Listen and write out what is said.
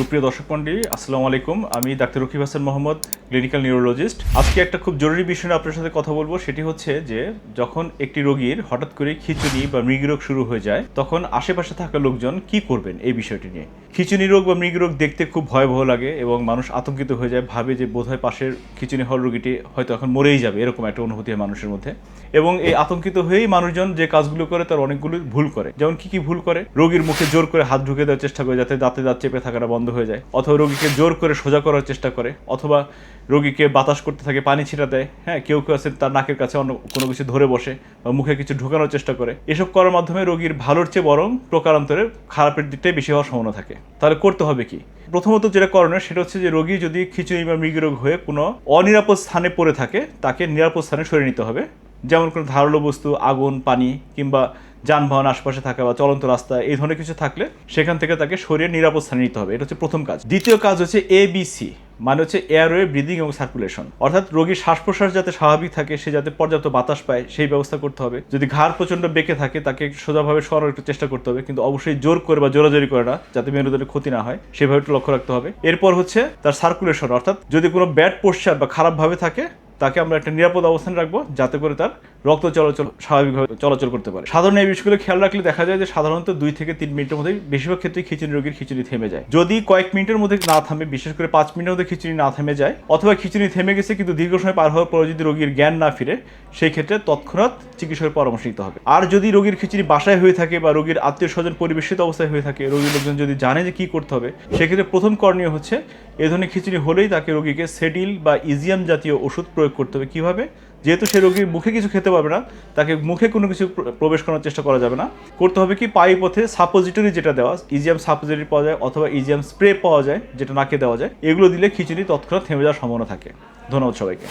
সুপ্রিয় দর্শক মণ্ডলী, আসসালামু আলাইকুম। আমি doctor Rakib Hasan Mohammad, clinical neurologist. আজকে একটা খুব জরুরি বিষয় নিয়ে আপনার সাথে কথা বলবো। সেটি হচ্ছে যে যখন একটি রোগীর হঠাৎ করে খিঁচুনি বা মৃগীরোগ শুরু হয়ে যায়, তখন আশেপাশে থাকা লোকজন কি করবেন এই বিষয়টি নিয়ে। খিঁচুনি রোগ বা মৃগীরোগ দেখতে খুব ভয়াবহ লাগে এবং মানুষ আতঙ্কিত হয়ে যায়, ভাবে যে বোধহয় পাশের খিঁচুনি হওয়ার রোগীটি হয়তো এখন মরেই যাবে, এরকম একটা অনুভূতি হয় মানুষের মধ্যে। এবং এই আতঙ্কিত হয়েই মানুষজন যে কাজগুলো করে তার অনেকগুলো ভুল করে। যেমন কি ভুল করে? রোগীর মুখে জোর করে হাত ঢুকে দেওয়ার চেষ্টা করে যাতে দাঁতে দাঁত চেপে থাকাটা বন্ধ হয়ে যায়, অথবা রোগীকে জোর করে সোজা করার চেষ্টা করে, অথবা রোগীকে বাতাস করতে থাকে, পানি ছিটা দেয়। কেউ কেউ আছে তার নাকের কাছে অন্য কোনো কিছু ধরে বসে বা মুখে কিছু ঢোকানোর চেষ্টা করে। এসব করার মাধ্যমে রোগীর ভালোর চেয়ে বরং প্রকারান্তরে খারাপের দিকটাই বেশি হওয়ার সম্ভাবনা থাকে। তাহলে করতে হবে কি? প্রথমত যেটা করণীয় সেটা হচ্ছে যে রোগী যদি খিঁচুনি বা মৃগীরোগ হয়ে কোনো অনিরাপদ স্থানে পড়ে থাকে, তাকে নিরাপদ স্থানে সরিয়ে নিতে হবে। যেমন কোনো ধারালো বস্তু, আগুন, পানি কিংবা যানবাহন আশপাশে থাকা বা চলন্ত রাস্তা, এই ধরনের কিছু থাকলে সেখান থেকে তাকে সরিয়ে নিরাপদ স্থানে নিতে হবে। এটা হচ্ছে প্রথম কাজ। দ্বিতীয় কাজ হচ্ছে ABC, মানে হচ্ছে এয়ারওয়ে, ব্রিদিং এবং সার্কুলেশন। অর্থাৎ রোগীর শ্বাস প্রশ্বাস যাতে স্বাভাবিক থাকে, সে যাতে পর্যাপ্ত বাতাস পায়, সেই ব্যবস্থা করতে হবে। যদি ঘাড় প্রচণ্ড বেঁকে থাকে, তাকে সোজাভাবে সরানোর একটু চেষ্টা করতে হবে, কিন্তু অবশ্যই জোর করে বা জোরাজোরি করে না, যাতে মেরুদণ্ডের ক্ষতি না হয়, সেভাবে একটু লক্ষ্য রাখতে হবে। এরপর হচ্ছে তার সার্কুলেশন, অর্থাৎ যদি কোনো ব্যাড পোশ্চার বা খারাপভাবে থাকে, তাকে আমরা একটা নিরাপদ অবস্থানে রাখবো, যাতে করে তার রক্ত চলাচল স্বাভাবিকভাবে চলাচল করতে পারে। সাধারণ এই বিষয়গুলো খেয়াল রাখলে দেখা যায় যে সাধারণত 2 থেকে 3 মিনিটের মধ্যে বেশিরভাগ ক্ষেত্রে খিঁচুনি রোগীর খিঁচুনি থেমে যায়। যদি কয়েক মিনিটের মধ্যে না থামে, বিশেষ করে 5 মিনিটের মধ্যে খিঁচুনি না থেমে যায়, অথবা খিঁচুনি থেমে গেছে কিন্তু দীর্ঘ সময় পার হওয়ার পরে যদি রোগীর জ্ঞান না ফিরে, সেই ক্ষেত্রে তৎক্ষণাৎ চিকিৎসকের পরামর্শ নিতে হবে। আর যদি রোগীর খিঁচুনি বাসায় হয়ে থাকে বা রোগীর আত্মীয় স্বজন পরিবেশিত অবস্থায় হয়ে থাকে, রোগীর লোকজন যদি জানে যে কী করতে হবে, সেক্ষেত্রে প্রথম করণীয় হচ্ছে এ ধরনের খিঁচুনি হলেই তাকে রোগীকে সেডিল বা ইজিয়াম জাতীয় ওষুধ প্রয়োগ করতে হবে। কীভাবে? যেহেতু সে রোগীর মুখে কিছু খেতে পারবে না, তাকে মুখে কোনো কিছু প্রবেশ করার চেষ্টা করা যাবে না। করতে হবে কি, পায়ু পথে সাপোজিটরি যেটা দেওয়া, ইজিয়াম সাপোজিটরি পাওয়া যায়, অথবা ইজিয়াম স্প্রে পাওয়া যায় যেটা নাকে দেওয়া যায়, এগুলো দিলে খিঁচুনি তৎক্ষণাৎ থেমে যাওয়ার সম্ভাবনা থাকে। ধন্যবাদ সবাইকে।